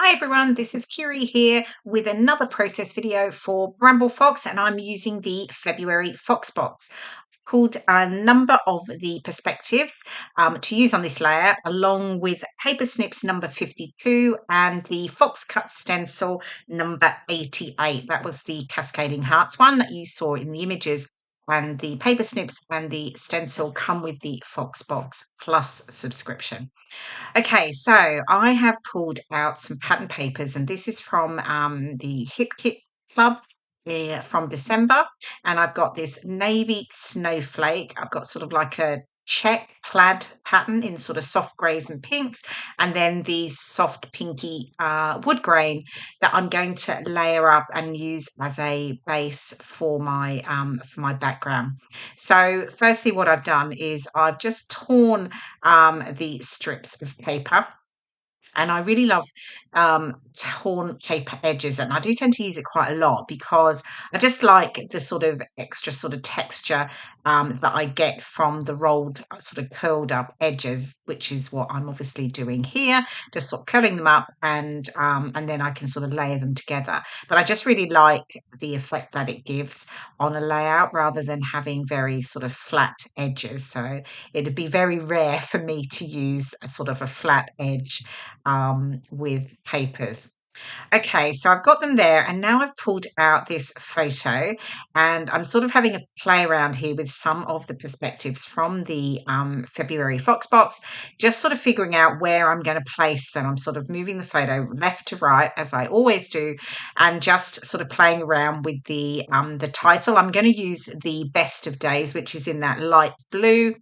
Hi everyone, this is Kirei here with another process video for Bramble Fox, and I'm using the February Fox box. I've called a number of the perspectives to use on this layout, along with Paper Snips number 52 and the Fox Cut stencil number 88. That was the cascading hearts one that you saw in the images. And the Paper Snips and the stencil come with the Fox box plus subscription. Okay, so I have pulled out some pattern papers, and this is from the Hip Kit Club from December. And I've got this navy snowflake. I've got sort of like a check plaid pattern in sort of soft greys and pinks, and then these soft pinky wood grain that I'm going to layer up and use as a base for my background. So firstly, what I've done is I've just torn the strips of paper. And I really love torn paper edges, and I do tend to use it quite a lot because I just like the sort of extra sort of texture that I get from the rolled, sort of curled up edges, which is what I'm obviously doing here, just sort of curling them up, and then I can sort of layer them together. But I just really like the effect that it gives on a layout rather than having very sort of flat edges. So it'd be very rare for me to use a sort of a flat edge with papers. Okay, so I've got them there, and now I've pulled out this photo, and I'm sort of having a play around here with some of the perspectives from the February Fox box, just sort of figuring out where I'm going to place them. I'm sort of moving the photo left to right, as I always do, and just sort of playing around with the title. I'm going to use the Best of Days, which is in that light blue.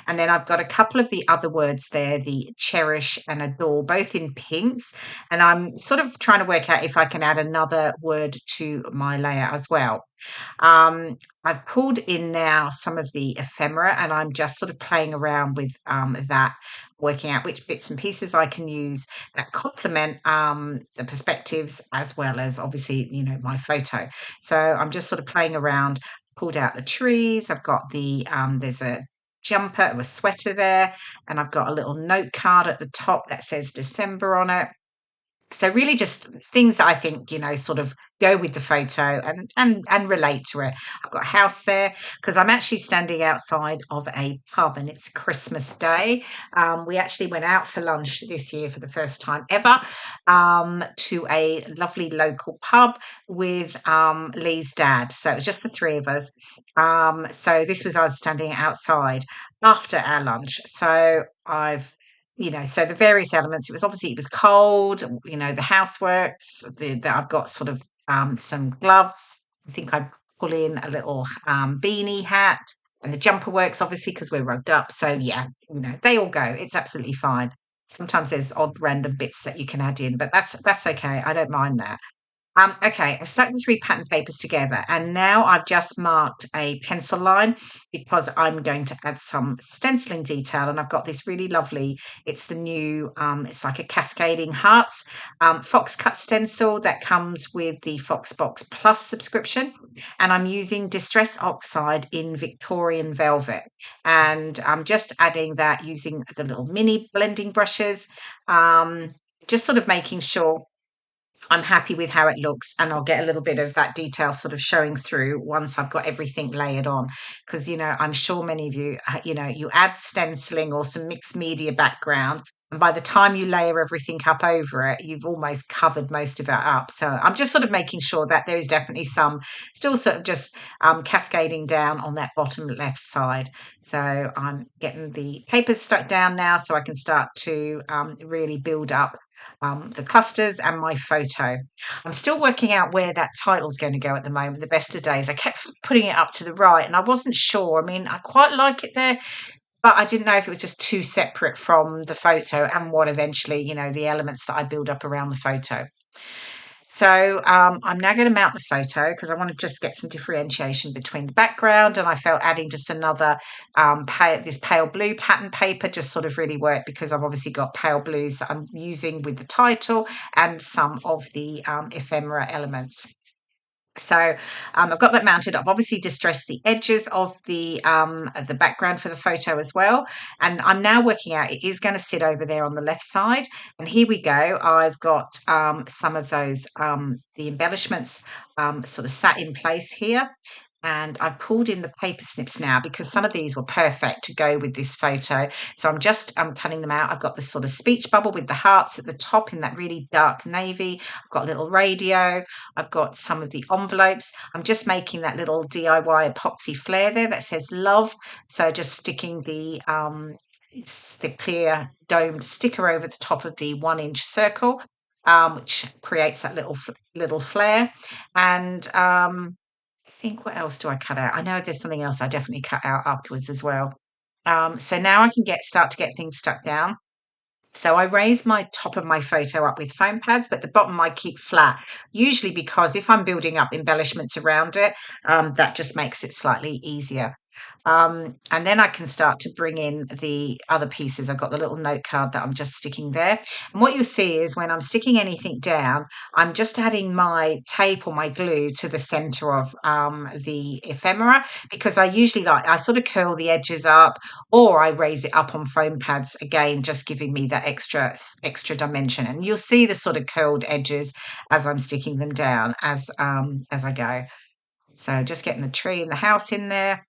And then I've got a couple of the other words there, the cherish and adore, both in pinks. And I'm sort of trying to work out if I can add another word to my layer as well. I've pulled in now some of the ephemera, and I'm just sort of playing around with that, working out which bits and pieces I can use that complement the perspectives, as well as obviously, my photo. So I'm just sort of playing around, pulled out the trees. I've got there's a jumper, a sweater there, and I've got a little note card at the top that says December on it. So really just things that I think, sort of go with the photo and relate to it. I've got a house there because I'm actually standing outside of a pub, and it's Christmas Day. We actually went out for lunch this year for the first time ever to a lovely local pub with Lee's dad. So it was just the three of us. So this was us standing outside after our lunch. So so the various elements, it was cold, the houseworks, I've got sort of some gloves. I think I pull in a little beanie hat, and the jumper works obviously because we're rugged up. So yeah, they all go. It's absolutely fine. Sometimes there's odd random bits that you can add in, but that's okay. I don't mind that. Okay, I've stuck the three pattern papers together, and now I've just marked a pencil line because I'm going to add some stenciling detail. And I've got this really lovely, it's the new, it's like a cascading hearts Fox cut stencil that comes with the Fox Box Plus subscription. And I'm using Distress Oxide in Victorian Velvet. And I'm just adding that using the little mini blending brushes, just sort of making sure I'm happy with how it looks, and I'll get a little bit of that detail sort of showing through once I've got everything layered on. Because, I'm sure many of you, you add stenciling or some mixed media background, and by the time you layer everything up over it, you've almost covered most of it up. So I'm just sort of making sure that there is definitely some still sort of just cascading down on that bottom left side. So I'm getting the papers stuck down now so I can start to really build up the clusters and my photo. I'm still working out where that title's going to go at the moment, the Best of Days. I kept sort of putting it up to the right, and I wasn't sure. I mean, I quite like it there, but I didn't know if it was just too separate from the photo and what eventually, the elements that I build up around the photo. So I'm now going to mount the photo because I want to just get some differentiation between the background, and I felt adding just another this pale blue pattern paper just sort of really worked because I've obviously got pale blues that I'm using with the title and some of the ephemera elements. So I've got that mounted. I've obviously distressed the edges of the background for the photo as well. And I'm now working out, it is going to sit over there on the left side. And here we go. I've got some of those, the embellishments sort of sat in place here. And I've pulled in the paper snips now because some of these were perfect to go with this photo. So I'm just cutting them out. I've got this sort of speech bubble with the hearts at the top in that really dark navy. I've got a little radio. I've got some of the envelopes. I'm just making that little DIY epoxy flare there that says love. So just sticking it's the clear domed sticker over the top of the 1-inch circle, which creates that little flare. And I think, what else do I cut out? I know there's something else I definitely cut out afterwards as well. So now I can start to get things stuck down. So I raise my top of my photo up with foam pads, but the bottom I keep flat, usually because if I'm building up embellishments around it, that just makes it slightly easier. And then I can start to bring in the other pieces. I've got the little note card that I'm just sticking there. And what you'll see is when I'm sticking anything down, I'm just adding my tape or my glue to the center of the ephemera, because I sort of curl the edges up, or I raise it up on foam pads, again, just giving me that extra dimension. And you'll see the sort of curled edges as I'm sticking them down as I go. So just getting the tree and the house in there,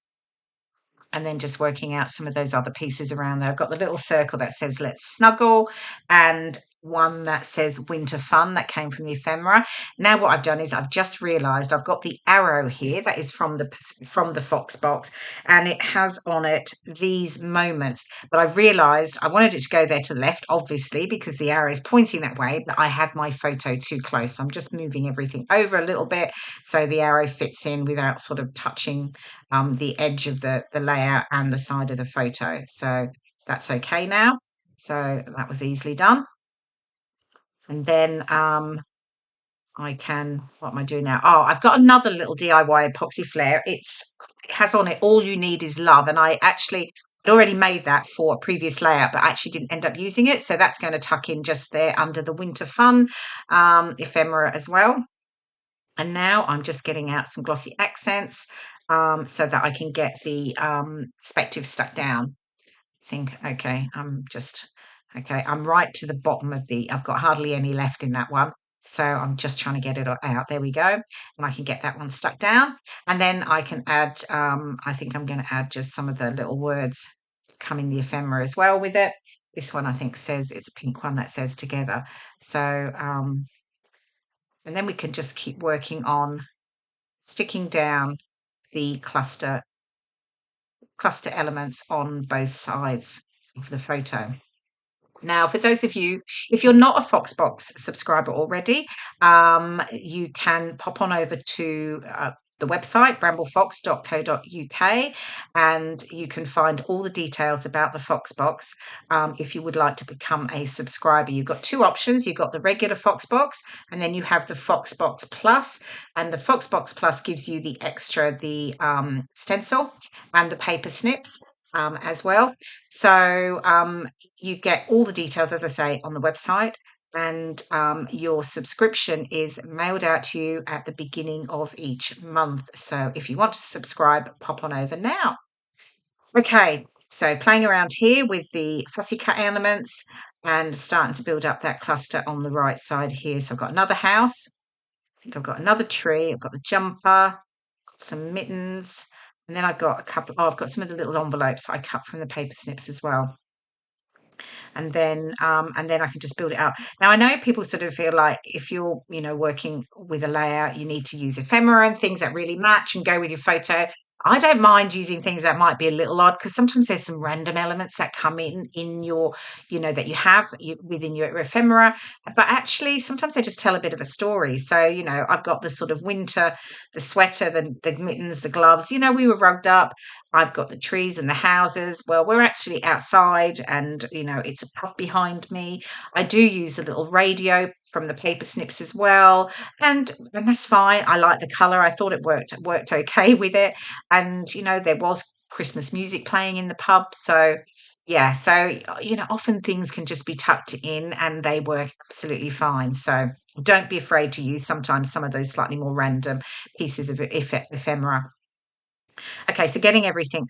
and then just working out some of those other pieces around there. I've got the little circle that says let's snuggle, and one that says winter fun that came from the ephemera. Now what I've done is I've just realized I've got the arrow here that is from the Fox box, and it has on it these moments, but I've realized I wanted it to go there to the left, obviously, because the arrow is pointing that way, but I had my photo too close. So I'm just moving everything over a little bit so the arrow fits in without sort of touching the edge of the layout and the side of the photo. So that's okay now. So that was easily done. And then what am I doing now? Oh, I've got another little DIY epoxy flare. It has on it All You Need Is Love. And I actually had already made that for a previous layout, but I actually didn't end up using it. So that's going to tuck in just there under the Winter Fun ephemera as well. And now I'm just getting out some glossy accents so that I can get the perspective stuck down. Okay, I'm right to the bottom of I've got hardly any left in that one. So I'm just trying to get it out. There we go. And I can get that one stuck down. And then I can add, I think I'm going to add just some of the little words come in the ephemera as well with it. This one I think says, it's a pink one that says together. So, and then we can just keep working on sticking down the cluster elements on both sides of the photo. Now, for those of you, if you're not a Foxbox subscriber already, you can pop on over to the website, bramble-fox.co.uk, and you can find all the details about the Foxbox if you would like to become a subscriber. You've got two options. You've got the regular Foxbox, and then you have the Foxbox Plus, and the Foxbox Plus gives you the extra, the stencil and the paper snips. As well. So you get all the details, as I say, on the website, and your subscription is mailed out to you at the beginning of each month. So if you want to subscribe, pop on over now. Okay, so playing around here with the fussy cut elements and starting to build up that cluster on the right side here. So I've got another house. I think I've got another tree. I've got the jumper, got some mittens. And then I've got I've got some of the little envelopes I cut from the paper snips as well. And then I can just build it up. Now, I know people sort of feel like if you're, working with a layout, you need to use ephemera and things that really match and go with your photo. I don't mind using things that might be a little odd, because sometimes there's some random elements that come in your, that you have within your ephemera. But actually, sometimes they just tell a bit of a story. So, I've got the sort of winter, the sweater, the mittens, the gloves. We were rugged up. I've got the trees and the houses. Well, we're actually outside, and, it's a pub behind me. I do use a little radio from the paper snips as well, and that's fine. I like the color. I thought it worked okay with it. And there was Christmas music playing in the pub. So yeah, so often things can just be tucked in and they work absolutely fine. So don't be afraid to use sometimes some of those slightly more random pieces of ephemera. Okay, so getting everything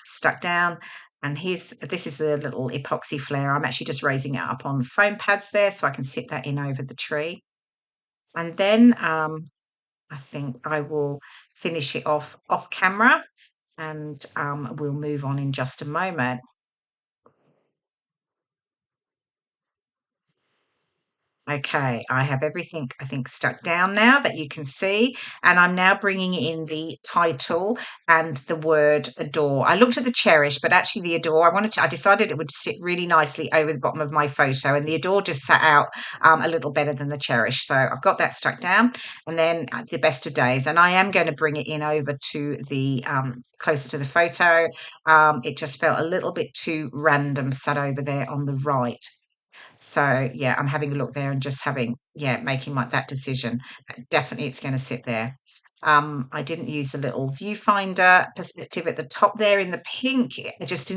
stuck down. And this is the little epoxy flare. I'm actually just raising it up on foam pads there so I can sit that in over the tree. And then I think I will finish it off camera, and we'll move on in just a moment. Okay, I have everything, I think, stuck down now that you can see, and I'm now bringing in the title and the word adore. I looked at the cherish, but actually the adore, I decided it would sit really nicely over the bottom of my photo, and the adore just sat out a little better than the cherish. So I've got that stuck down, and then the best of days, and I am going to bring it in over to the closer to the photo. It just felt a little bit too random sat over there on the right. So yeah, I'm having a look there and just making that decision. Definitely it's going to sit there. I didn't use the little viewfinder perspective at the top there in the pink. It just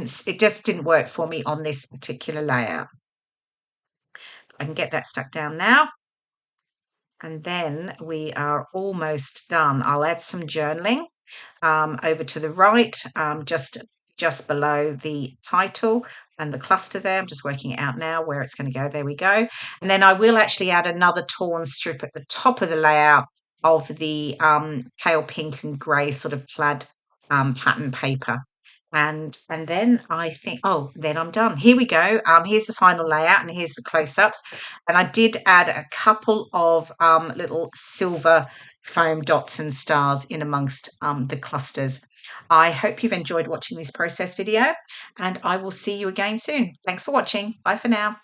didn't work for me on this particular layout. I can get that stuck down now. And then we are almost done. I'll add some journaling over to the right, just below the title and the cluster there. I'm just working it out now where it's going to go. There we go. And then I will actually add another torn strip at the top of the layout of the pale pink and grey sort of plaid pattern paper. And then I think, oh, then I'm done. Here we go. Here's the final layout, and here's the close-ups. And I did add a couple of little silver foam dots and stars in amongst the clusters. I hope you've enjoyed watching this process video, and I will see you again soon. Thanks for watching. Bye for now.